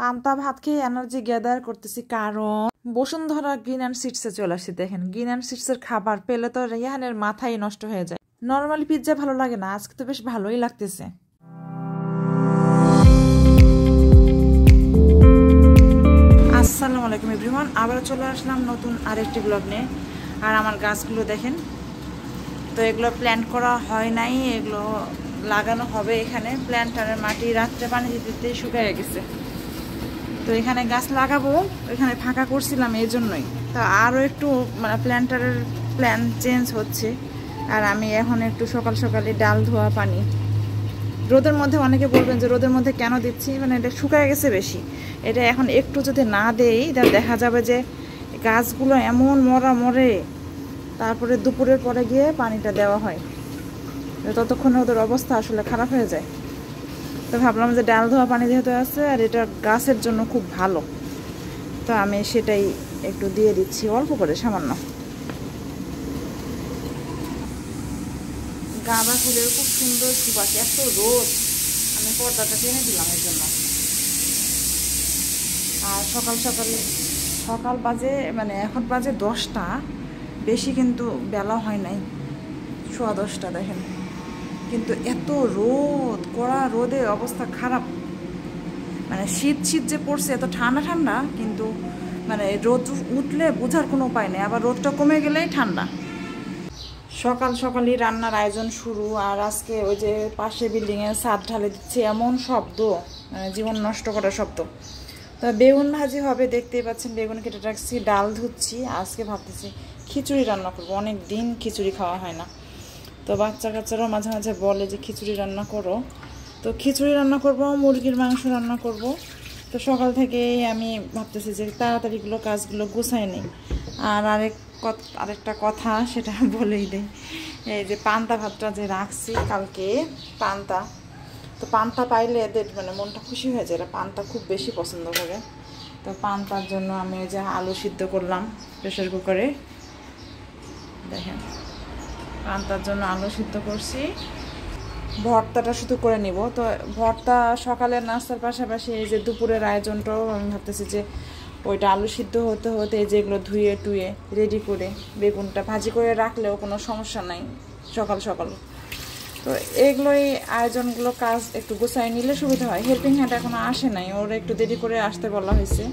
পান্তা ভাত খেয়ে এনার্জি গ্যাদার করতেছি, কারণ বসুন্ধরা গ্রিন অ্যান্ড সিডসে চলে আসছি। দেখেন, গ্রিন অ্যান্ড সিডসের খাবার পেলে তো রেহানের মাথাই নষ্ট হয়ে যায়। নর্মালি পিৎজা ভালো লাগে না, আজকে তো বেশ ভালোই লাগতেছে। আসসালামু আলাইকুম এভরিওয়ান, আবার চলে আসলাম নতুন আরেকটি ব্লগ নিয়ে। আর আমার গাছগুলো দেখেন, তো এগুলো প্ল্যান্ট করা হয় নাই, এগুলো লাগানো হবে। এখানে প্ল্যান্টারের মাটি রাত্রে পানি দিতে দিতে শুকিয়ে গেছে, তো এখানে গাছ লাগাবো। এখানে ফাঁকা করছিলাম এই জন্যই। তো আরও একটু মানে প্ল্যান্টারের প্ল্যান চেঞ্জ হচ্ছে। আর আমি এখন একটু সকাল সকালে ডাল ধোয়া পানি রোদের মধ্যে, অনেকে বলবেন যে রোদের মধ্যে কেন দিচ্ছি, মানে এটা শুকায় গেছে বেশি। এটা এখন একটু যদি না দেই তাহলে দেখা যাবে যে গাছগুলো এমন মরে। তারপরে দুপুরের পরে গিয়ে পানিটা দেওয়া হয়, ততক্ষণে ওদের অবস্থা আসলে খারাপ হয়ে যায়। তো ভাবলাম যে ডাল ধোয়া পানি যেহেতু আছে আর এটা গাছের জন্য খুব ভালো, তো আমি সেটাই একটু দিয়ে দিচ্ছি অল্প করে, সামান্য। গাঁদা ফুলের খুব সুন্দর সুবাস, এত রোদ, আমি পর্দাটা টেনে দিলাম এর জন্য। আর সকাল বাজে, মানে এখন বাজে 10টা, বেশি কিন্তু বেলা হয় নাই, 10:15 দেখেন। কিন্তু এত রোদ, কড়া রোদে অবস্থা খারাপ। মানে শীত যে পড়ছে, এত ঠান্ডা, কিন্তু মানে রোদ উঠলে বোঝার কোনো উপায় নেই, আবার রোদটা কমে গেলেই ঠান্ডা। সকালই রান্নার আয়োজন শুরু। আর আজকে ওই যে পাশে বিল্ডিংয়ে ছাদ ঢালে দিচ্ছে, এমন শব্দ, মানে জীবন নষ্ট করার শব্দ। তো বেগুন ভাজি হবে, দেখতেই পাচ্ছেন বেগুন কেটে রাখছি, ডাল ধুচ্ছি। আজকে ভাবতেছি খিচুড়ি রান্না করবো, অনেক দিন খিচুড়ি খাওয়া হয় না। তো বাচ্চা কাচ্চারাও মাঝে মাঝে বলে যে খিচুড়ি রান্না করো, তো খিচুড়ি রান্না করব, মুরগির মাংস রান্না করব। তো সকাল থেকেই আমি ভাবতেছি যে তাড়াতাড়িগুলো কাজগুলো গুছাই নিই। আর আরেকটা কথা, সেটা বলেই দেই, এই যে পান্তা ভাতটা যে রাখছি কালকে, তো পান্তা পাইলে এদের মানে মনটা খুশি হয়ে যায়, এরা পান্তা খুব বেশি পছন্দ করে। তো পান্তার জন্য আমি ওই যে আলু সিদ্ধ করলাম প্রেসার কুকারে, দেখেন পান্তার জন্য আলু সিদ্ধ করছি। ভর্তাটা শুধু করে নিব। তো ভর্তা সকালের নাস্তার পাশাপাশি এই যে দুপুরের আয়োজনটাও আমি ভাবতেছি যে ওইটা আলু সিদ্ধ হতে যেগুলো ধুয়ে টুয়ে রেডি করে বেগুনটা ভাজি করে রাখলেও কোনো সমস্যা নাই সকাল। তো এগুলোই আয়োজনগুলো কাজ একটু গুছাই নিলে সুবিধা হয়। হেল্পিং হ্যান্ড এখনো আসে নাই, ওর একটু দেরি করে আসতে বলা হয়েছে,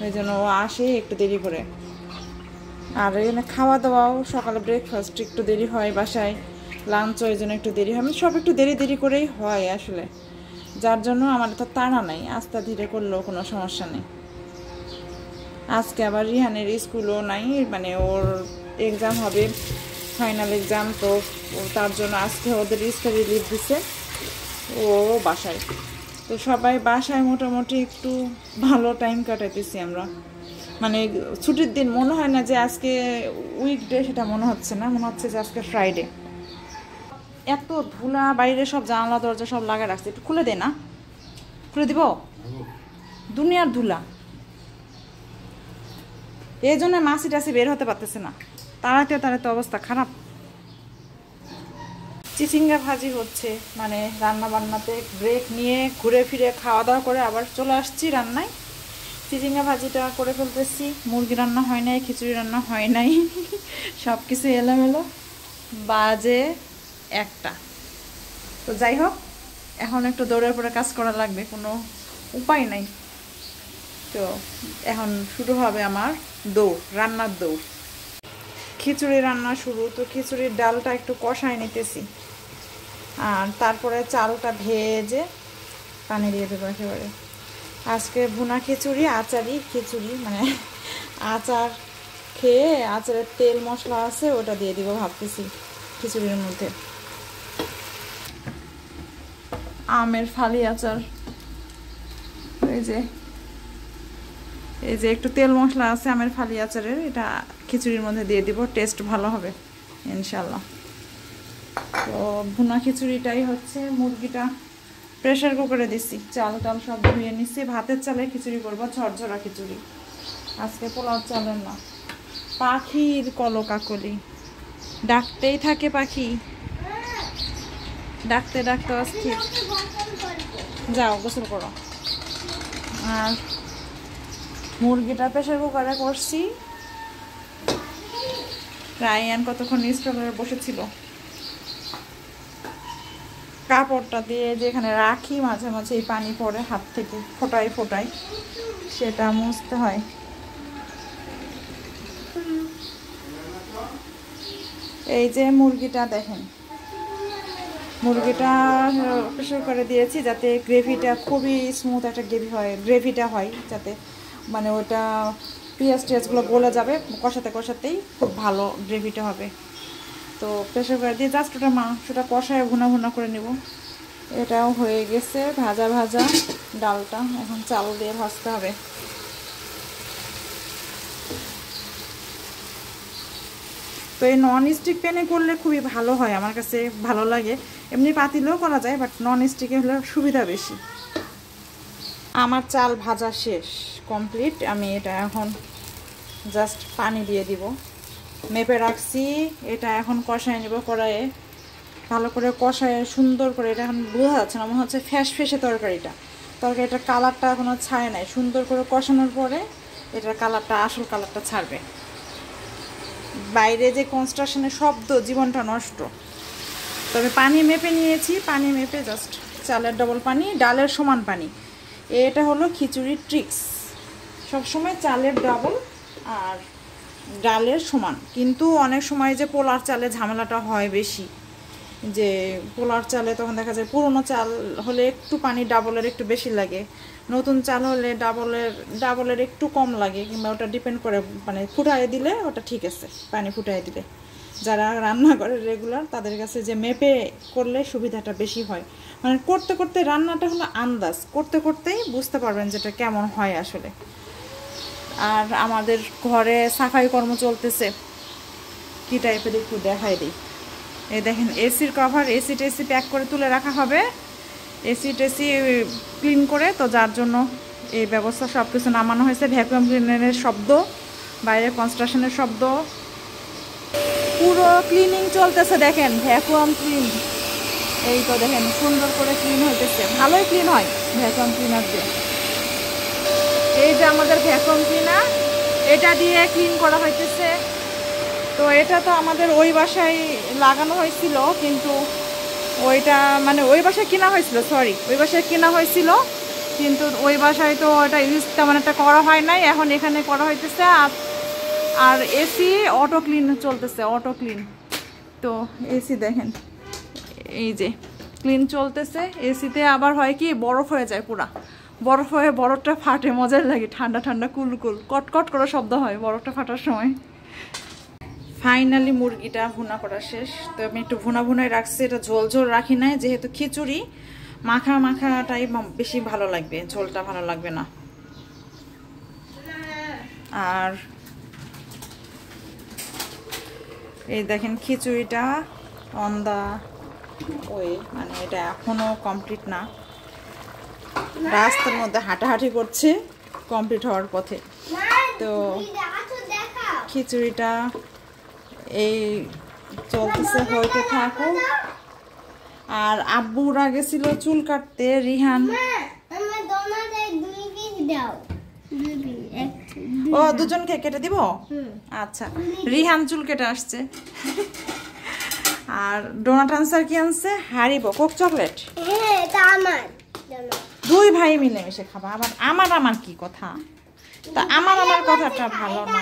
ওই জন্য ও আসে একটু দেরি করে। আর এখানে খাওয়া দাওয়াও সকালে ব্রেকফাস্ট একটু দেরি হয়, বাসায় লাঞ্চও এই জন্য একটু দেরি হয়, সব একটু দেরি করেই হয় আসলে, যার জন্য আমার তো তাড়া নাই, আস্তে ধীরে করলেও কোনো সমস্যা নেই। আজকে আবার রিহানের স্কুলও নাই, মানে ওর এক্সাম হবে, ফাইনাল এক্সাম, তো তার জন্য আজকে ওদের স্টাডি লিভ দিছে, ও বাসায়। তো সবাই বাসায় মোটামুটি একটু ভালো টাইম কাটাইতেছি আমরা। মানে ছুটির দিন মনে হয় না যে আজকে উইকডে, সেটা মনে হচ্ছে না, মনে হচ্ছে যে আজকে ফ্রাইডে। এত ধুলা, বাইরে সব জানলা দরজা সব লাগা রাখছে, একটু খুলে দে না, খুলে দিব, দুনিয়ার ধুলা। এই জন্য মাছি টাছি বের হতে পারতেছে না, তাড়াতে অবস্থা খারাপ। চিচিঙ্গা ভাজি হচ্ছে, মানে রান্না বান্নাতে ব্রেক নিয়ে ঘুরে ফিরে খাওয়া দাওয়া করে আবার চলে আসছি রান্নায়। চিচিঙ্গা ভাজিটা করে ফেলতেছি, মুরগি রান্না হয় নাই, খিচুড়ি রান্না হয় নাই, সব কিছু এলোমেলো, বাজে 1টা। তো যাই হোক, এখন একটু দৌড়ের পরে কাজ করা লাগবে, কোনো উপায় নাই। তো এখন শুরু হবে আমার রান্নার দৌড়। খিচুড়ি রান্না শুরু। তো খিচুড়ির ডালটা একটু কষায় নিতেছি, আর তারপরে চালটা ভেজে পানি দিয়ে দেবো একেবারে। আজকে ভুনা খিচুড়ি, আচারি খিচুড়ি, মানে আচার খেয়ে আচারের তেল মশলা আছে ওটা দিয়ে দিব ভাবতেছি খিচুড়ির মধ্যে। আমের ফালি আচার, এই যে একটু তেল মশলা আছে আমের ফালি আচারের, এটা খিচুড়ির মধ্যে দিয়ে দিব, টেস্ট ভালো হবে ইনশাল্লাহ। তো ভুনা খিচুড়িটাই হচ্ছে। মুরগিটা প্রেসার কুকারে দিচ্ছি, চাল টাল সব ধুয়ে নিচ্ছি। ভাতের চালে খিচুড়ি করবো, ঝরঝরা খিচুড়ি, আজকে পোলাও চালের না। পাখির কলকাকলি, ডাকতেই থাকে পাখি, ডাকতে অস্থির। যাও গোসল করো। আর মুরগিটা প্রেসার কুকারে করছি। রায়ান কতক্ষণ স্টল করে বসেছিল, কাপড়টা দিয়ে যেখানে রাখি মাঝে মাঝে এই পানি পড়ে হাত থেকে ফোটাই ফোটাই, সেটা মুছতে হয়। এই যে মুরগিটা দেখেন, মুরগিটা প্রেসার করে দিয়েছি যাতে গ্রেভিটা খুবই স্মুথ একটা গ্রেভিটা হয় যাতে মানে ওটা পেঁয়াজ টেয়াজগুলো গলে যাবে, কষাতে কষাতেই খুব ভালো গ্রেভিটা হবে। তো প্রেসার করে দিয়ে জাস্ট ওটা মাংসটা কষায় ভুনা ভুনা করে নেব। এটাও হয়ে গেছে ভাজা ভাজা ডালটা, এখন চাল দিয়ে ভাজতে হবে। তো এই নন স্টিক প্যানে করলে খুবই ভালো হয়, আমার কাছে ভালো লাগে। এমনি পাতিলেও করা যায়, বাট নন স্টিকে হলে সুবিধা বেশি। আমার চাল ভাজা শেষ, কমপ্লিট। আমি এটা এখন জাস্ট পানি দিয়ে দিব, মেপে রাখছি। এটা এখন কষায় নেব কড়াইয়ে, ভালো করে কষায় সুন্দর করে। এটা এখন বোঝা যাচ্ছে না, মনে হচ্ছে ফ্যাস ফেসে তরকারিটার কালারটা এখনও ছাড়ে নাই। সুন্দর করে কষানোর পরে এটার কালারটা, আসল কালারটা ছাড়বে। বাইরে যে কনস্ট্রাকশনের শব্দ, জীবনটা নষ্ট। তবে পানি মেপে নিয়েছি, পানি মেপে জাস্ট চালের ডবল পানি, ডালের সমান পানি। এটা হলো খিচুড়ির ট্রিক্স, সবসময় চালের ডবল আর ডালের সমান। কিন্তু অনেক সময় যে পোলার চালে ঝামেলাটা হয় বেশি, যে পোলার চালে তখন দেখা যায় পুরনো চাল হলে একটু পানি ডাবলের একটু বেশি লাগে, নতুন চাল হলে ডাবলের একটু কম লাগে, কিংবা ওটা ডিপেন্ড করে মানে ফুটাই দিলে ওটা ঠিক আছে। পানি ফুটাই দিলে যারা রান্না করে রেগুলার তাদের কাছে যে মেপে করলে সুবিধাটা বেশি হয়। মানে করতে করতে রান্নাটা হলো আন্দাজ, করতে করতেই বুঝতে পারবেন যেটা কেমন হয় আসলে। আর আমাদের ঘরে সাফাই কর্ম চলতেছে, কী টাইপের একটু দেখাই দিই। এই দেখেন এসির কভার, এসি টেসি প্যাক করে তুলে রাখা হবে, এসি টেসি ক্লিন করে। তো যার জন্য এই ব্যবস্থা সব কিছু নামানো হয়েছে। ভ্যাকুয়াম ক্লিনারের শব্দ, বাইরে কনস্ট্রাকশনের শব্দ, পুরো ক্লিনিং চলতেছে। দেখেন ভ্যাকুয়াম ক্লিন, এই তো দেখেন সুন্দর করে ক্লিন হইতেছে, ভালোই ক্লিন হয় ভ্যাকুয়াম ক্লিনার দিয়ে। এই যে আমাদের ভ্যাকুয়াম ক্লিনার, এটা দিয়ে ক্লিন করা হইতেছে। তো এটা তো আমাদের ওই বাসায় লাগানো হয়েছিল, কিন্তু ওইটা মানে ওই বাসায় কেনা হয়েছিল, ওই বাসায় কেনা হয়েছিল, কিন্তু ওই বাসায় তো ওটা ইউজ তেমন একটা করা হয় নাই। এখন এখানে করা হইতেছে। আর এসি অটো ক্লিন চলতেছে, অটো ক্লিন। তো এসি দেখেন এই যে ক্লিন চলতেছে। এসিতে আবার হয় কি, বরফ হয়ে যায়, পুরা বরফ হয়ে বরফটা ফাটে, মজার লাগে, ঠান্ডা ঠান্ডা কুলকুল কটকট করে শব্দ হয় বরফটা ফাটার সময়। ফাইনালি মুরগিটা ভুনা করা শেষ। তো আমি একটু ভুনাই রাখছি, এটা ঝোল ঝোল রাখি নাই, যেহেতু খিচুড়ি মাখাটাই বেশি ভালো লাগবে, ঝোলটা ভালো লাগবে না। আর এই দেখেন খিচুড়িটা অন দা ওয়ে, মানে এটা এখনো কমপ্লিট না, রাস্তার মধ্যে হাঁটাহাঁটি করছে, কমপ্লিট হওয়ার পথে। তো খিচুড়িটা এই চলতেছে, হইতে থাকুক। আর আব্বুরা গেছিল চুল কাটতে, রিহান ও দুজনকে কেটে দিব। আচ্ছা, রিহান চুল কেটে আসছে। আর ডোনাট আনসার কি আনছে, হারিবো কোক চকলেট। দুই ভাই মিলেমিশে খাবা। আবার আমার কি কথা, তা আমার কথাটা ভালো না।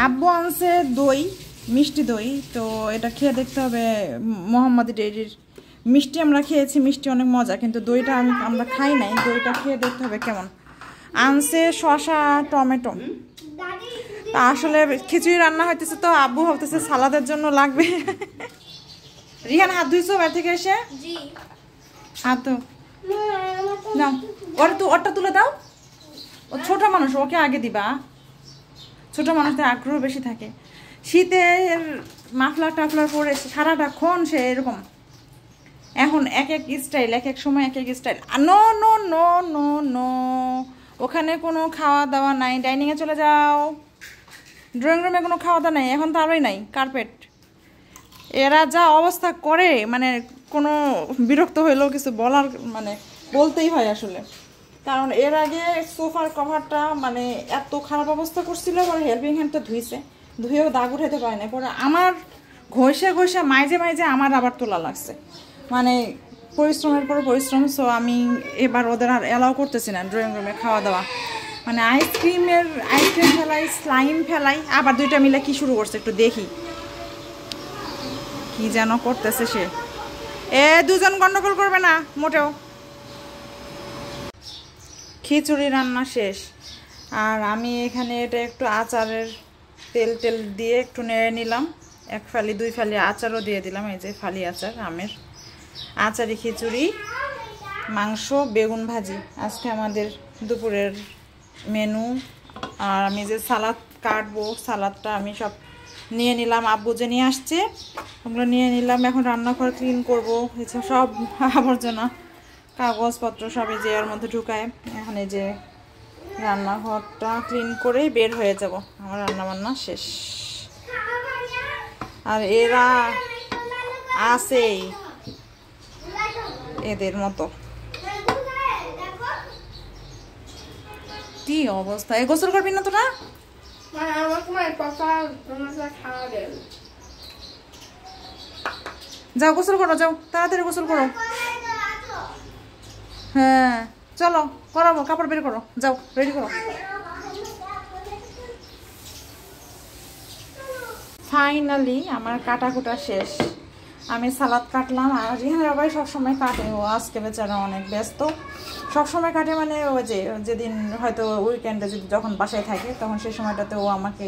আব্বু আনছে দই, মিষ্টি দই। তো এটা খেয়ে দেখতে হবে, মোহাম্মদী ডেইরির মিষ্টি আমরা খেয়েছি, মিষ্টি অনেক মজা, কিন্তু দইটা আমরা খাই নাই। দইটা খেয়ে দেখতে হবে কেমন। আনছে শসা টমেটো। তা আসলে খিচুড়ি রান্না হইতেছে, তো আব্বু ভাবতেছে সালাদের জন্য লাগবে। রিহান হাত ধুইছো বাড়ি থেকে এসে? হাত তো নাও, ওরটা তুলে দাও। ও ছোট মানুষ, ওকে আগে দিবা। ছোট মানুষদের আগ্রহ বেশি থাকে। শীতের মাফলার টাফলার পরে সারাটাক্ষণ সে এরকম। এখন এক এক স্টাইল, এক এক সময় এক এক style. No no no no no, ওখানে কোনো খাওয়া দাওয়া নাই, ডাইনিংয়ে চলে যাও। ড্রয়িং রুমে কোনো খাওয়া দাওয়া নাই, এখন তো আরোই নাই, কার্পেট। এরা যা অবস্থা করে, মানে কোনো বিরক্ত হইলেও কিছু বলার মানে বলতেই হয় আসলে, কারণ এর আগে সোফার কভারটা মানে এত খারাপ অবস্থা করছিল, পরে হেল্পিং হ্যান্ডটা ধুয়েও দাগ উঠাইতে পারে না, পরে আমার ঘষে মাইজে আমার আবার তোলা লাগছে, মানে পরিশ্রমের পর পরিশ্রম। সো আমি এবার ওদের আর অ্যালাউ করতেছি না ড্রয়িং রুমে খাওয়া দাওয়া, মানে আইসক্রিম ফেলাই, স্লাইম ফেলাই, আবার দুইটা মিলে কি শুরু করছে একটু দেখি কি যেন করতেছে সে। দুজন গন্ডগোল করবে না মোটেও। খিচুড়ি রান্না শেষ, আর আমি এখানে এটা একটু আচারের তেল দিয়ে একটু নেড়ে নিলাম, 1 ফালি 2 ফালি আচারও দিয়ে দিলাম, এই যে ফালি আচার, আমের আচারি খিচুড়ি, মাংস, বেগুন ভাজি আজকে আমাদের দুপুরের মেনু। আর আমি যে সালাদ কাটবো, সালাদটা আমি সব নিয়ে নিলাম, আব্বু যে নিয়ে আসছে ওগুলো নিয়ে নিলাম। এখন রান্নাঘর ক্লিন করবো, সব আবর্জনা কাগজপত্র সবই যে এর মধ্যে ঢুকায়, এখানে যে রান্নাঘরটা ক্লিন করেই বের হয়ে যাব, আমার রান্নাবান্না শেষ। আর এরা আছেই এদের মতো, কি অবস্থা। গোসল করবি না তোরা? যাও গোসল করো, যাও তাড়াতাড়ি গোসল করো। হ্যাঁ চলো করাবো, কাপড় বের করো, যাও রেডি করো। ফাইনালি আমার কাটাকুটা শেষ, আমি সালাদ কাটলাম। আর রিহানের বাবাই সবসময় কাটে, ও আজকে বেচারা অনেক ব্যস্ত, সবসময় কাটে, মানে ওই যে যেদিন হয়তো উইকেন্ডে যদি যখন বাসায় থাকে তখন সেই সময়টাতে ও আমাকে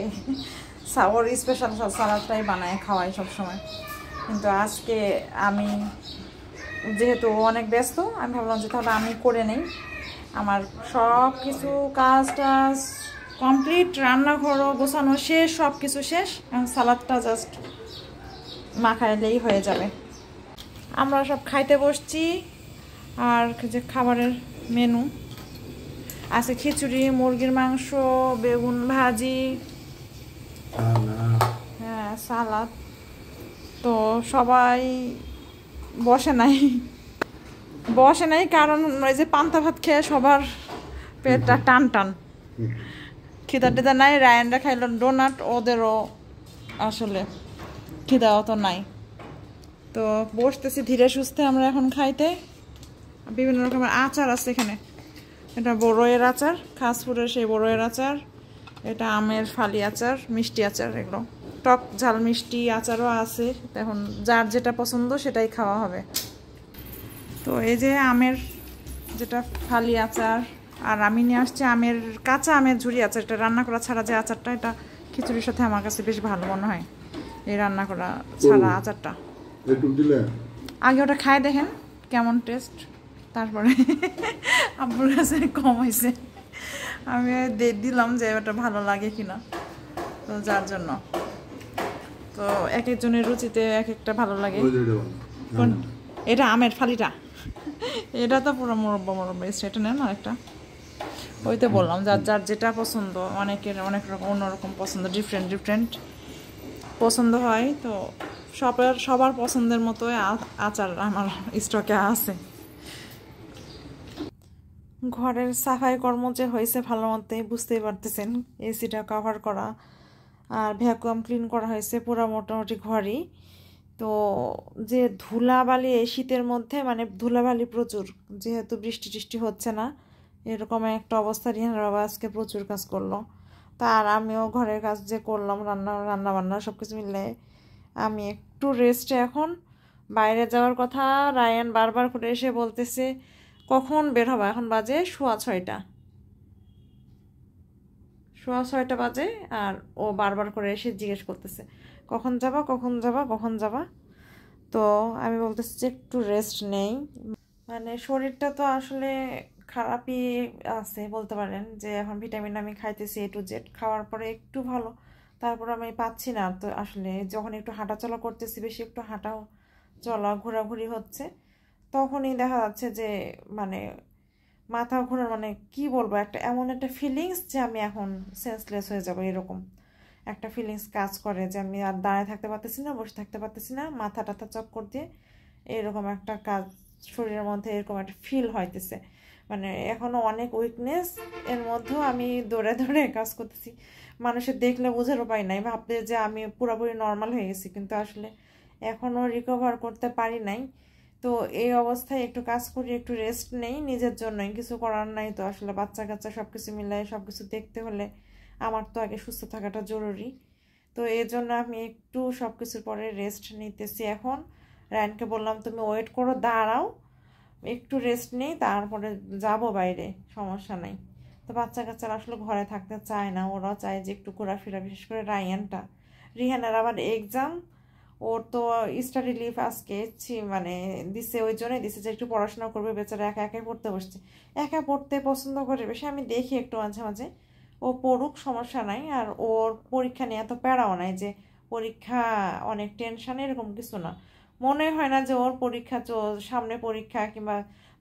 ওর স্পেশাল সালাদটাই বানায় খাওয়ায় সবসময়। কিন্তু আজকে আমি যেহেতু অনেক ব্যস্ত, আমি ভাবলাম যে তাহলে আমি করে নেই। আমার সব কিছু কাজ টাজ কমপ্লিট, রান্নাঘরও গোছানো শেষ, সব কিছু শেষ, এখন সালাদটা জাস্ট মাখাইলেই হয়ে যাবে। আমরা সব খাইতে বসছি, আর যে খাবারের মেনু আছে খিচুড়ি, মুরগির মাংস, বেগুন ভাজি, হ্যাঁ সালাদ। তো সবাই বসে নাই কারণ ওই যে পান্তা ভাত খেয়ে সবার পেটটা টান খিদা টিদা নাই। রায়ানরা খাইল ডোনাট, ওদেরও আসলে খিদা অত নাই। তো বসতেছি ধীরে সুস্থে আমরা এখন খাইতে। বিভিন্ন রকমের আচার আছে এখানে, এটা বড়ইয়ের আচার, খাসপুরের সেই বড়ইয়ের আচার, এটা আমের ফালি আচার, মিষ্টি আচার, এগুলো টক ঝাল মিষ্টি আচারও আছে। এখন যার যেটা পছন্দ সেটাই খাওয়া হবে। তো এই যে আমের যেটা ফালি আচার, আর আমি নিয়ে আসছি আমের কাঁচা আমের ঝুরি আচার, এটা রান্না করা ছাড়া যে আচারটা, এটা খিচুড়ির সাথে আমার কাছে বেশ ভালো মনে হয় এই রান্না করা ছাড়া আচারটা। আগে ওটা খায় দেখেন কেমন টেস্ট, তারপরে আব্বুর কাছে কম হয়েছে, আমি দিলাম যে ওটা ভালো লাগে কিনা, তো যার জন্য। তো এক একজনের রুচিতে এক একটা ভালো লাগে। এটা আমের ফালিটা, এটা তো পুরো মুরব্বা এটা নেন না একটা, ওই তো বললাম যার যেটা পছন্দ, অনেকের অনেক রকম অন্যরকম পছন্দ, ডিফারেন্ট পছন্দ হয়। তো সবার পছন্দের মতো আচার আমার স্টকে আছে। ঘরের সাফাই কর্ম যে হয়েছে ভালো মতে বুঝতেই পারতেছেন, এসিটা কভার করা আর ভ্যাকুয়াম ক্লিন করা হয়েছে পুরো মোটামুটি ঘরই। তো যে ধুলাবালি এই শীতের মধ্যে, মানে ধুলাবালি প্রচুর, যেহেতু বৃষ্টি টিষ্টি হচ্ছে না, এরকম একটা অবস্থা। রিহানের বাবা আজকে প্রচুর কাজ করলো, তার আমিও ঘরের কাজ যে করলাম, রান্না বান্না সব কিছু মিলে আমি একটু রেস্টে। এখন বাইরে যাওয়ার কথা রায়ান বারবার করে এসে বলতেছে কখন বের হবা, এখন বাজে 6:30 বাজে, আর ও বারবার করে এসে জিজ্ঞেস করতেছে কখন যাবা। তো আমি বলতেছি যে একটু রেস্ট নেই, মানে শরীরটা তো আসলে খারাপই আছে বলতে পারেন, যে এখন ভিটামিন আমি খাইতেছি A to Z, খাওয়ার পরে একটু ভালো, তারপর আমি পাচ্ছি না। তো আসলে যখন একটু হাঁটাচলা করতেছি, বেশি একটু হাঁটা চলা ঘোরাঘুরি হচ্ছে, তখনই দেখা যাচ্ছে যে মানে মাথা ঘোরার, মানে কি বলবো, এমন একটা ফিলিংস যে আমি এখন সেন্সলেস হয়ে যাবো, এরকম একটা ফিলিংস কাজ করে যে আমি আর দাঁড়ায় থাকতে পারতেছি না, বসে থাকতে পারতেছি না, মাথা টাথা চক্কর দিয়ে এরকম একটা কাজ শরীরের মধ্যে এরকম একটা ফিল হইতেছে, মানে এখনও অনেক উইকনেস এর মধ্যেও আমি দৌড়ে দৌড়ে কাজ করতেছি। মানুষের দেখলে বোঝার উপায় নাই, ভাবতে যে আমি পুরোপুরি নর্মাল হয়ে গেছি, কিন্তু আসলে এখনও রিকভার করতে পারি নাই। তো এই অবস্থায় একটু কাজ করি, একটু রেস্ট নেই নিজের জন্যই, কিছু করার নাই। তো আসলে বাচ্চা কাচ্চা সব কিছু মিলাই সব কিছু দেখতে হলে আমার তো আগে সুস্থ থাকাটা জরুরি। তো এই জন্য আমি একটু সব কিছুর পরে রেস্ট নিতেছি। এখন রায়নকে বললাম তুমি ওয়েট করো, দাঁড়াও, একটু রেস্ট নেই, তারপরে যাব বাইরে, সমস্যা নাই। তো বাচ্চা কাচ্চারা আসলে ঘরে থাকতে চায় না, ওরা চায় যে একটু ঘোরাফেরা, বিশেষ করে রায়ানটা। রিহানের আবার এক্সাম, ওর তো স্টাডি লিভ আজকে মানে দিছে, ওই জন্যই দিছে যে একটু পড়াশোনা করবে, বেচারা একা একাই পড়তে বসছে। একা পড়তে পছন্দ করে বেশি, আমি দেখি একটু মাঝে মাঝে, ও পড়ুক, সমস্যা নাই। আর ওর পরীক্ষা নিয়ে এত প্যারাও নাই যে পরীক্ষা অনেক টেনশন, এরকম কিছু না। মনে হয় না যে ওর পরীক্ষা সামনে পরীক্ষা, কিংবা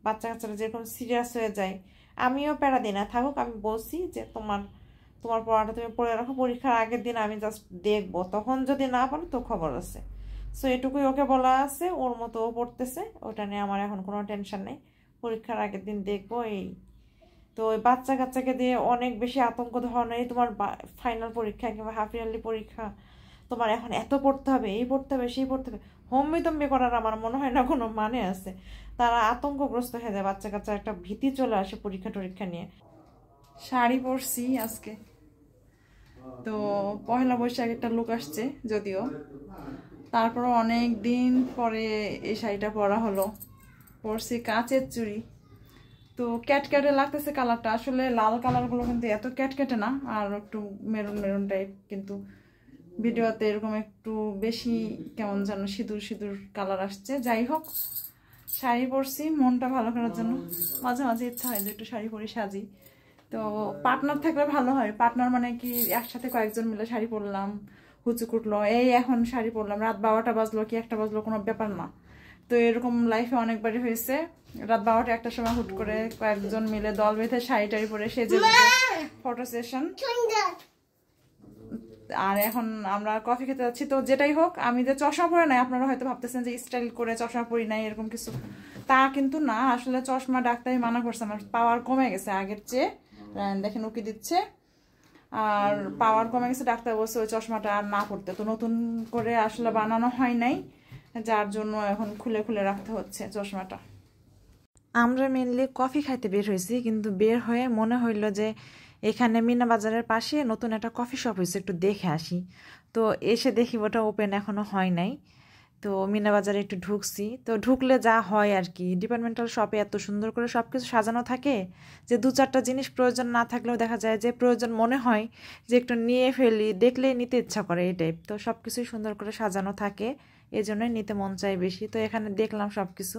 বাচ্চা কাচ্চারা যেরকম সিরিয়াস হয়ে যায়। আমিও প্যারা দিই না, থাকুক। আমি বলছি যে তোমার পড়াটা তুমি পড়ে রাখো, পরীক্ষার আগের দিন আমি জাস্ট দেখবো, তখন যদি না পারো তো খবর আছে। সো এটুকুই ওকে বলা আছে, ওর মতো ও পড়তেছে, ওটা নিয়ে আমার এখন কোনো টেনশন নেই। পরীক্ষার আগের দিন দেখবো এই। তো ওই বাচ্চা কাচ্চাকে দিয়ে অনেক বেশি আতঙ্ক ধরনের, তোমার ফাইনাল পরীক্ষা কিংবা হাফ ইয়ারলি পরীক্ষা, তোমার এখন এত পড়তে হবে, এই পড়তে হবে, সেই পড়তে হবে, হম্বিতম্বি করার আমার মনে হয় না কোনো মানে আছে। তারা আতঙ্কগ্রস্ত হয়ে যায়, বাচ্চা কাচ্চার একটা ভীতি চলে আসে পরীক্ষা টরীক্ষা নিয়ে। শাড়ি পরছি আজকে, তো পয়লা বৈশাখ একটা লুক আসছে যদিও, তারপর অনেক দিন পরে এই শাড়িটা পরা হলো। পরছি কাচের চুড়ি, তো ক্যাটক্যাটে লাগতেছে কালারটা, আসলে লাল কালারগুলো কিন্তু এত ক্যাটক্যাটে না, আর একটু মেরুন মেরুন টাইপ, কিন্তু ভিডিওতে এরকম একটু বেশি কেমন যেন সিঁদুর সিঁদুর কালার আসছে। যাই হোক, শাড়ি পরছি মনটা ভালো করার জন্য, মাঝে মাঝে ইচ্ছা হয় যে একটু শাড়ি পরে সাজি। তো পার্টনার থাকলে ভালো হয়, পার্টনার মানে কি একসাথে কয়েকজন মিলে শাড়ি পরলাম, হুচু কুটলো, এই এখন শাড়ি পরলাম, রাত 12টা বাজলো কি 1টা বাজলো কোনো ব্যাপার না। তো এরকম লাইফে অনেকবারই হয়েছে, রাত 12টা 1টার সময় হুট করে কয়েকজন মিলে দল বেঁধে শাড়ি টাড়ি পরে সেজে ফটো সেশন। আর এখন আমরা কফি খেতে যাচ্ছি। তো যেটাই হোক, আমি যে চশমা পরে নাই, আপনারা হয়তো ভাবতেছেন যে স্টাইল করে চশমা পরি নাই এরকম কিছু, তা কিন্তু না। আসলে চশমা ডাক্তারই মানা করছে, আমার পাওয়ার কমে গেছে আগের চেয়ে, দেখেন উকি দিচ্ছে, আর পাওয়ার কমে গেছে, ডাক্তার বলছে ওই চশমাটা আর না পড়তে। তো নতুন করে আসলে বানানো হয় নাই, যার জন্য এখন খুলে খুলে রাখতে হচ্ছে চশমাটা। আমরা মেনলি কফি খাইতে বের হয়েছি, কিন্তু বের হয়ে মনে হইলো যে এখানে মিনা বাজারের পাশে নতুন একটা কফি শপ হয়েছে, একটু দেখে আসি। তো এসে দেখি ওটা ওপেন এখনো হয় নাই। তো মিনা বাজারে একটু ঢুকছি, তো ঢুকলে যা হয় আর কি, ডিপার্টমেন্টাল শপে এত সুন্দর করে সব কিছু সাজানো থাকে যে 2-4টা জিনিস প্রয়োজন না থাকলেও দেখা যায় যে প্রয়োজন মনে হয় যে একটু নিয়ে ফেলি, দেখলেই নিতে ইচ্ছা করে এই টাইপ। তো সব কিছুই সুন্দর করে সাজানো থাকে, এই জন্যই নিতে মন চায় বেশি। তো এখানে দেখলাম সব কিছু।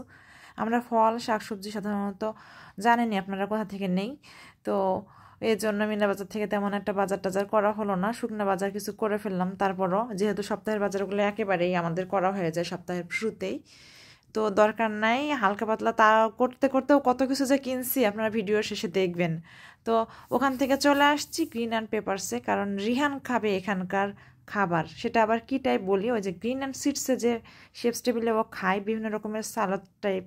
আমরা ফল শাকসবজি সাধারণত জানেনই আপনারা কোথা থেকে নেই, তো এই জন্য মিনা বাজার থেকে তেমন একটা বাজার টাজার করা হলো না, শুকনো বাজার কিছু করে ফেললাম। তারপরও যেহেতু সপ্তাহের বাজারগুলো একেবারেই আমাদের করা হয়ে যায় সপ্তাহের শুরুতেই, তো দরকার নাই হালকা পাতলা, তা করতে করতেও কত কিছু যে কিনছি আপনারা ভিডিওর শেষে দেখবেন। তো ওখান থেকে চলে আসছি গ্রিন অ্যান্ড পেপারসে, কারণ রিহান খাবে এখানকার খাবার, সেটা আবার কি টাইপ বলি, ওই যে গ্রিন অ্যান্ড সিডসে যে শেফস টেবিলে ও খায় বিভিন্ন রকমের সালাদ টাইপ,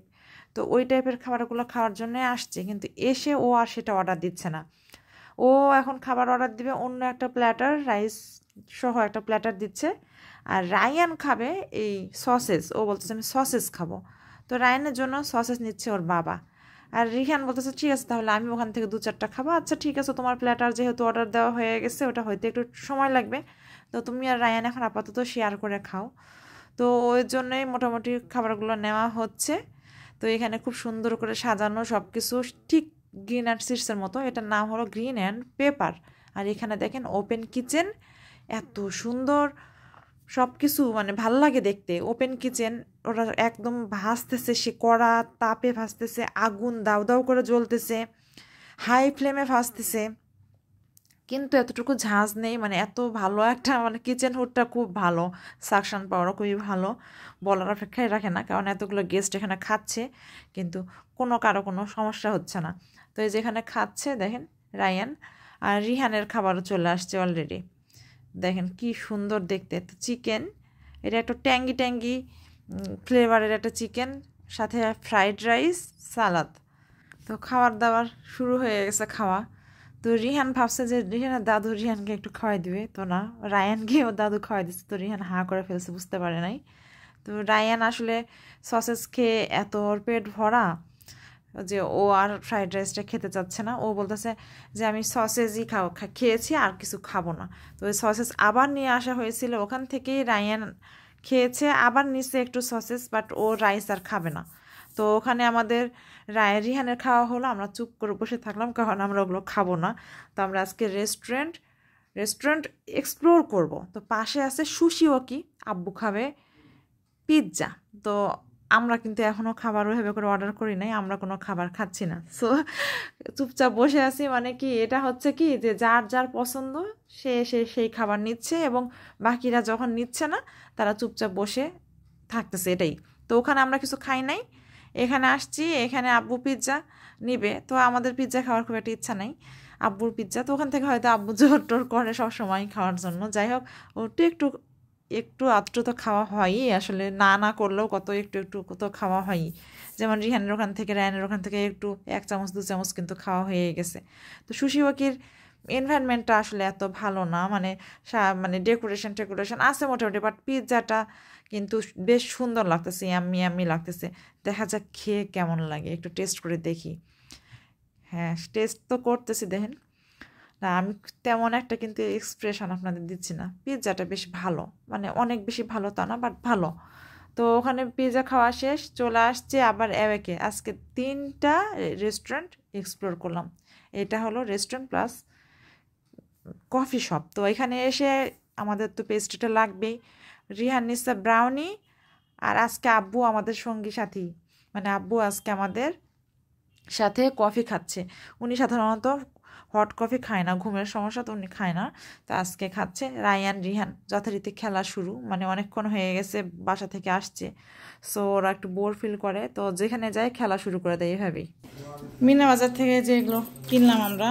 তো ওই টাইপের খাবারগুলো খাওয়ার জন্য আসছে। কিন্তু এসে ও আর সেটা অর্ডার দিচ্ছে না, ও এখন খাবার অর্ডার দিবে অন্য একটা প্ল্যাটার, রাইস সহ একটা প্ল্যাটার দিচ্ছে। আর রায়ান খাবে এই সসেস, ও বলতেছে আমি সসেস খাবো। তো রায়ানের জন্য সসেস নিচ্ছে ওর বাবা, আর রিহান বলতেছে ঠিক আছে তাহলে আমি ওখান থেকে 2-4টা খাবো। আচ্ছা ঠিক আছে, তোমার প্ল্যাটার যেহেতু অর্ডার দেওয়া হয়ে গেছে, ওটা হয়তো একটু সময় লাগবে, তো তুমি আর রায়ান এখন আপাতত শেয়ার করে খাও। তো ওই জন্যই মোটামুটি খাবারগুলো নেওয়া হচ্ছে। তো এখানে খুব সুন্দর করে সাজানো সব কিছু, ঠিক গ্রিন অ্যান্ড সিডসের মতো, এটার নাম হলো গ্রিন অ্যান্ড পেপার। আর এখানে দেখেন ওপেন কিচেন, এত সুন্দর সব কিছু, মানে ভাল লাগে দেখতে। ওপেন কিচেন, ওরা একদম ভাসতেছে, সে কড়া তাপে ভাসতেছে, আগুন দাউ দাউ করে জ্বলতেছে, হাই ফ্লেমে ভাসতেছে, কিন্তু এতটুকু ঝাঁজ নেই। মানে এত ভালো একটা, মানে কিচেন হুডটা খুব ভালো, সাকশন পাওয়ারও খুবই ভালো, বলার অপেক্ষায় রাখে না, কারণ এতগুলো গেস্ট এখানে খাচ্ছে কিন্তু কারো কোনো সমস্যা হচ্ছে না। তো এই যেখানে খাচ্ছে দেখেন রায়ান, আর রিহানের খাবারও চলে আসছে অলরেডি। দেখেন কি সুন্দর দেখতে, তো চিকেন, এটা একটা ট্যাঙ্গি ট্যাঙ্গি ফ্লেভারের একটা চিকেন, সাথে ফ্রাইড রাইস, সালাদ। তো খাবার দাবার শুরু হয়ে গেছে খাওয়া। তো রিহান ভাবছে যে রিহানের দাদু রিহানকে একটু খাওয়াই দিবে, তো না, রায়ানকে ও দাদু খাওয়াই দিচ্ছে। তো রিহান হাঁ করে ফেলছে, বুঝতে পারে নাই। তো রায়ান আসলে সসেস খেয়ে এত ওর পেট ভরা যে ও আর ফ্রাইড রাইসটা খেতে চাচ্ছে না। ও বলতেছে যে আমি সসেজই খেয়েছি, আর কিছু খাবো না। তো ওই সসেস আবার নিয়ে আসা হয়েছিল, ওখান থেকেই রায়ান খেয়েছে, আবার নিচে একটু সসেস, বাট ও রাইস আর খাবে না। তো ওখানে আমাদের রিহানের খাওয়া হলো, আমরা চুপ করে বসে থাকলাম, কারণ আমরা ওগুলো খাবো না। তো আমরা আজকে রেস্টুরেন্ট এক্সপ্লোর করব। তো পাশে আছে সুশি ওকি, আব্বু খাবে পিৎজা। তো আমরা কিন্তু এখনও খাবার ওইভাবে করে অর্ডার করি নাই, আমরা কোনো খাবার খাচ্ছি না। সো চুপচাপ বসে আছি, মানে কি এটা হচ্ছে কি যে যার যার পছন্দ সে সেই খাবার নিচ্ছে, এবং বাকিরা যখন নিচ্ছে না তারা চুপচাপ বসে থাকতেছে, এটাই। তো ওখানে আমরা কিছু খাই নাই, এখানে আসছি, এখানে আব্বু পিৎজা নিবে। তো আমাদের পিৎজা খাওয়ার খুব একটা ইচ্ছা নাই, আব্বুর পিৎজা। তো ওখান থেকে হয়তো আব্বু জোর টোর করে সবসময় খাওয়ার জন্য। যাই হোক, ওটা একটু আধটু তো খাওয়া হয়ই, আসলে না করলেও কত একটু কত খাওয়া হয়ই। যেমন রিহানের ওখান থেকে, রায়ানের ওখান থেকে একটু 1 চামচ 2 চামচ কিন্তু খাওয়া হয়ে গেছে। তো সুশি ওয়াকির এনভায়রনমেন্টটা আসলে এত ভালো না, মানে ডেকোরেশন আছে মোটামুটি, বাট পিৎজাটা কিন্তু বেশ সুন্দর লাগতেছে, ইয়াম্মি লাগতেছে। দেখা যাক খেয়ে কেমন লাগে, একটু টেস্ট করে দেখি। হ্যাঁ, টেস্ট তো করতেছি, দেখেন না, আমি তেমন একটা কিন্তু এক্সপ্রেশন আপনাদের দিচ্ছি না। পিৎজাটা বেশ ভালো, মানে অনেক বেশি ভালো তা না, বাট ভালো। তো ওখানে পিৎজা খাওয়া শেষ, চলে আসছে আবার অ্যাওয়েকে। আজকে 3টা রেস্টুরেন্ট এক্সপ্লোর করলাম। এটা হলো রেস্টুরেন্ট প্লাস কফি শপ। তো এখানে এসে আমাদের তো পেস্ট্রিটা লাগবেই। রিহান নিচ্ছে ব্রাউনি, আর আজকে আব্বু আমাদের সঙ্গী সাথী, মানে আব্বু আজকে আমাদের সাথে কফি খাচ্ছে। উনি সাধারণত হট কফি খায় না, ঘুমের সমস্যা, তো উনি খায় না। তো আজকে খাচ্ছে। রায়ান রিহান যথারীতি খেলা শুরু, মানে অনেকক্ষণ হয়ে গেছে বাসা থেকে আসছে, সো ওরা একটু বোর ফিল করে, তো যেখানে যায় খেলা শুরু করে দেয় এভাবেই। মিনা বাজার থেকে যেগুলো কিনলাম আমরা,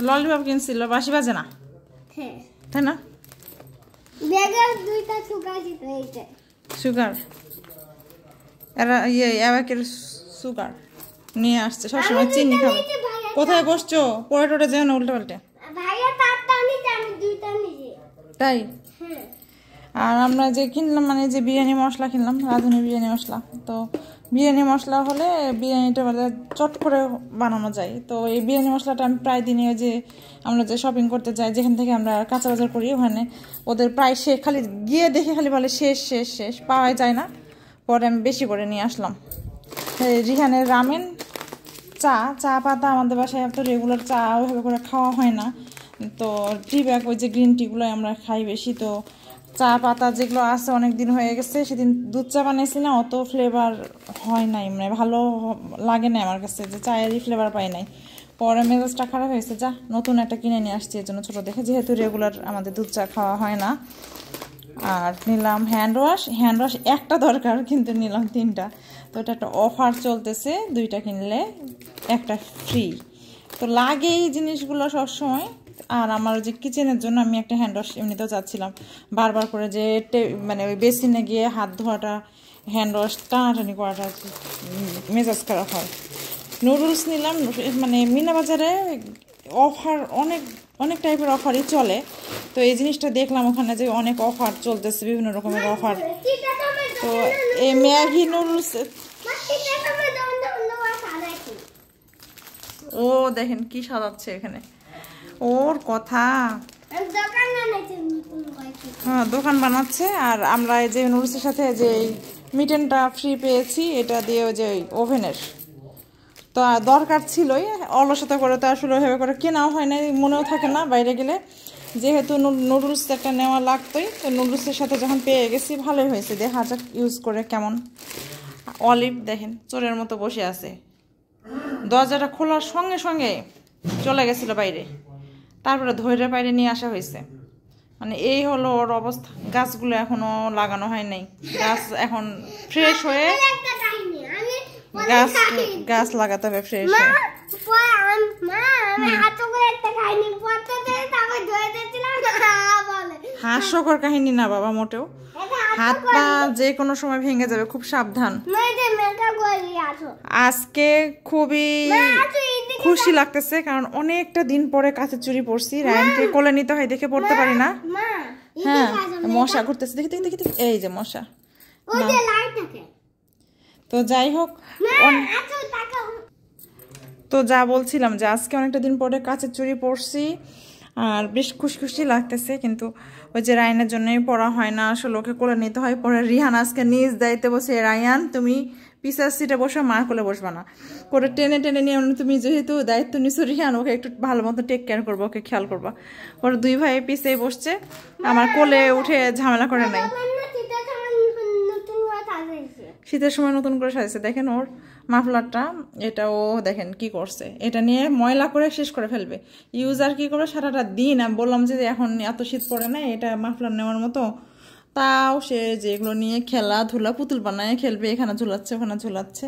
ললিপপ কিনছিল, বাসি বাজে না, তাই না? সুগার, এরা অ্যাওয়াকের সুগার নিয়ে আসছে, সবসময় চিনি খাবে। কোথায় বসছো? পড়ে টোটে যেও না উল্টে পাল্টে, তাই? আর আমরা যে কিনলাম, মানে যে বিরিয়ানি মশলা কিনলাম, রাঁধুনি বিরিয়ানি মশলা। তো বিরিয়ানি মশলা হলে বিরিয়ানিটা মানে চট করে বানানো যায়। তো এই বিরিয়ানি মশলাটা আমি প্রায় দিনে যে আমরা যে শপিং করতে যাই, যেখান থেকে আমরা কাঁচা বাজার করি, ওখানে ওদের প্রায় শেষ, খালি গিয়ে দেখে খালি বলে শেষ, পাওয়া যায় না। পরে আমি বেশি করে নিয়ে আসলাম। রিহানের রামেন, চা পাতা, আমাদের বাসায় তো রেগুলার চা ওইভাবে করে খাওয়া হয় না, তো টি ব্যাগ, ওই যে গ্রিন টিগুলোই আমরা খাই বেশি। তো চা পাতা যেগুলো আছে অনেক দিন হয়ে গেছে, সেদিন দুধ চা বানিয়েছি না, অত ফ্লেভার হয় নাই, মানে ভালো লাগে না আমার কাছে, যে চায়েরই ফ্লেভার পাই নাই। পরে মেজাজটা খারাপ হয়েছে, যা নতুন একটা কিনে নিয়ে আসছি এর জন্য ছোটো দেখে, যেহেতু রেগুলার আমাদের দুধ চা খাওয়া হয় না। আর নিলাম হ্যান্ড ওয়াশ একটা দরকার, কিন্তু নিলাম 3টা। তো এটা একটা অফার চলতেছে, 2টা কিনলে একটা ফ্রি। তো লাগে এই জিনিসগুলো সবসময়। আর আমার যে কিচেনের জন্য আমি একটা হ্যান্ড ওয়াশ এমনিতেও চাচ্ছিলাম, বারবার করে যে মানে ওই বেসিনে গিয়ে হাত ধোয়াটা, হ্যান্ড ওয়াশ টানাটানি করাটা মেজাজ খারাপ হয়। নুডলস নিলাম, মানে মিনা বাজারে অফার অনেক টাইপের অফারই চলে। তো এই জিনিসটা দেখলাম ওখানে যে অনেক অফার চলতেছে, বিভিন্ন রকমের অফার। তো এই ম্যাগি নুডলস, ও দেখেন কি সাজাচ্ছে এখানে, ওর কথা, হ্যাঁ দোকান বানাচ্ছে। আর আমরা এই যে নুডলসের সাথে যে মিটেনটা ফ্রি পেয়েছি, এটা দিয়ে ওই যে ওভেনের, তো দরকার ছিলই, অলসতা করে তো আসলে ওইভাবে করে কেনাও হয় না, মনেও থাকে না বাইরে গেলে, যেহেতু নুডলস একটা নেওয়া লাগতোই। তো নুডলসের সাথে যখন পেয়ে গেছি ভালোই হয়েছে, দেখা যাক ইউজ করে কেমন। অলিভ দেখেন চোরের মতো বসে আছে, দরজাটা খোলার সঙ্গে সঙ্গে চলে গেছিল বাইরে, তারপরে ধৈর্য বাইরে নিয়ে আসা হয়েছে। মানে এই হলো ওর অবস্থা। গাছগুলো এখনো লাগানো হয় নাই, গাছ এখন ফ্রেশ হয়ে গাছ লাগাতে হবে ফ্রেশ হয়ে। হাস্যকর কাহিনী না বাবা, মোটেও হাত পা যে কোনো সময় ভেঙে যাবে, খুব সাবধান। আজকে খুবই খুশি লাগতেছে কারণ অনেকটা দিন পরে কাঁচের চুড়ি পরছি। রায়ানকে কোলে নিতে হয় দেখে পড়তে পারি না। হ্যাঁ মশা ঘুরতেছে, দেখি দেখি দেখি, এই যে মশা। তো যাই হোক, তো যা বলছিলাম যে আজকে অনেকটা দিন পরে কাঁচের চুড়ি পরছি আর বেশ খুশি খুশি লাগতেছে। কিন্তু ওই যে রায়ানের জন্যই পড়া হয় না, আসলে ওকে কোলে নিতে হয়। পরে রিহান আজকে নিজ দায়িত্বে বসে, রায়ান তুমি পিছার সিটে বসে, মার কোলে বসবা না, করে টেনে টেনে নিয়ে তুমি যেহেতু দায়িত্ব নিছো রিহান, ওকে একটু ভালো মতো টেক কেয়ার করবো, ওকে খেয়াল করবা। ওরা দুই ভাই পিছিয়ে বসছে, আমার কোলে উঠে ঝামেলা করে নাই। শীতের সময় নতুন করে সাজছে, দেখেন ওর মাফলারটা, এটা ও দেখেন কি করছে, এটা নিয়ে ময়লা করে শেষ করে ফেলবে। ইউজ আর কি করে সারাটা দিন। আমি বললাম যে এখন এত শীত পড়ে না, এটা মাফলার নেওয়ার মতো, তাও সে যেগুলো নিয়ে খেলাধুলা পুতুল বানায় খেলবে, এখানে ঝুলাচ্ছে ওখানে ঝুলাচ্ছে।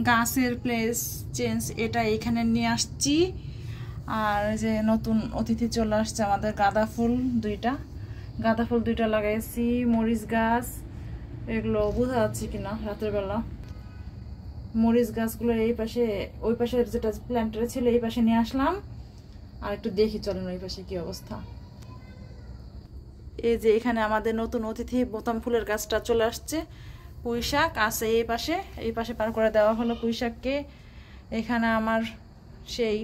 গাছের প্লেস চেঞ্জ, এটা এখানে নিয়ে আসছি। আর যে নতুন অতিথি চলে আসছে আমাদের, গাঁদা ফুল দুইটা লাগাইছি, মরিচ গাছ, এগুলো বোঝা যাচ্ছে কিনা রাতের বেলা। মরিচ গাছগুলো এই পাশে, ওই পাশে যেটা প্ল্যান্টারে ছিল এই পাশে নিয়ে আসলাম। আর একটু দেখি চলেন ওই পাশে কি অবস্থা। এই যে এখানে আমাদের নতুন অতিথি বোতাম ফুলের গাছটা চলে আসছে। পুঁই শাক আছে এই পাশে পার করে দেওয়া হলো পুঁই শাককে। এখানে আমার সেই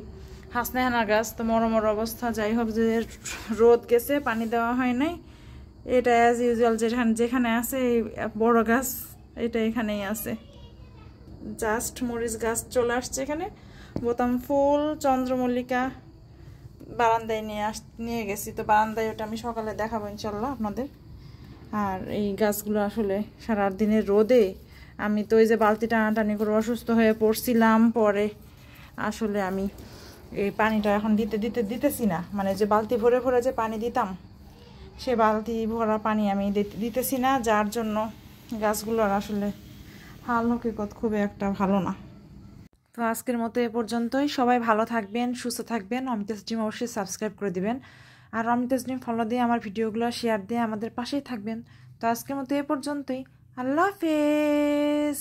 হাসনাহানা গাছ, তো মরমর অবস্থা। যাই হোক, যে রোদ গেছে, পানি দেওয়া হয় নাই। এটা অ্যাজ ইউজুয়াল যেখানে আছে এই বড় গাছ, এটা এখানেই আছে। জাস্ট মরিচ গাছ চলে আসছে এখানে। বোতাম ফুল, চন্দ্রমল্লিকা বারান্দায় নিয়ে গেছি, তো বারান্দায় ওটা আমি সকালে দেখাবো ইনশাল্লাহ আপনাদের। আর এই গাছগুলো আসলে সারা দিনের রোদে, আমি তো ওই যে বালতি টানাটানি করে অসুস্থ হয়ে পড়ছিলাম। পরে আসলে আমি এই পানিটা এখন দিতেছি না, মানে যে বালতি ভরে ভরে যে পানি দিতাম, সে বালতি ভরা পানি আমি দিতেছি না, যার জন্য গাছগুলোর আসলে হাল হকিকত খুবই একটা ভালো না। তো আজকের মতো এ পর্যন্তই। সবাই ভালো থাকবেন, সুস্থ থাকবেন। অমিতাজ ড্রিম অবশ্যই সাবস্ক্রাইব করে দিবেন, আর অমিতাজ ড্রিম ফলো দিয়ে আমার ভিডিওগুলো শেয়ার দিয়ে আমাদের পাশেই থাকবেন। তো আজকের মতো এ পর্যন্তই। আল্লাহ হাফেজ।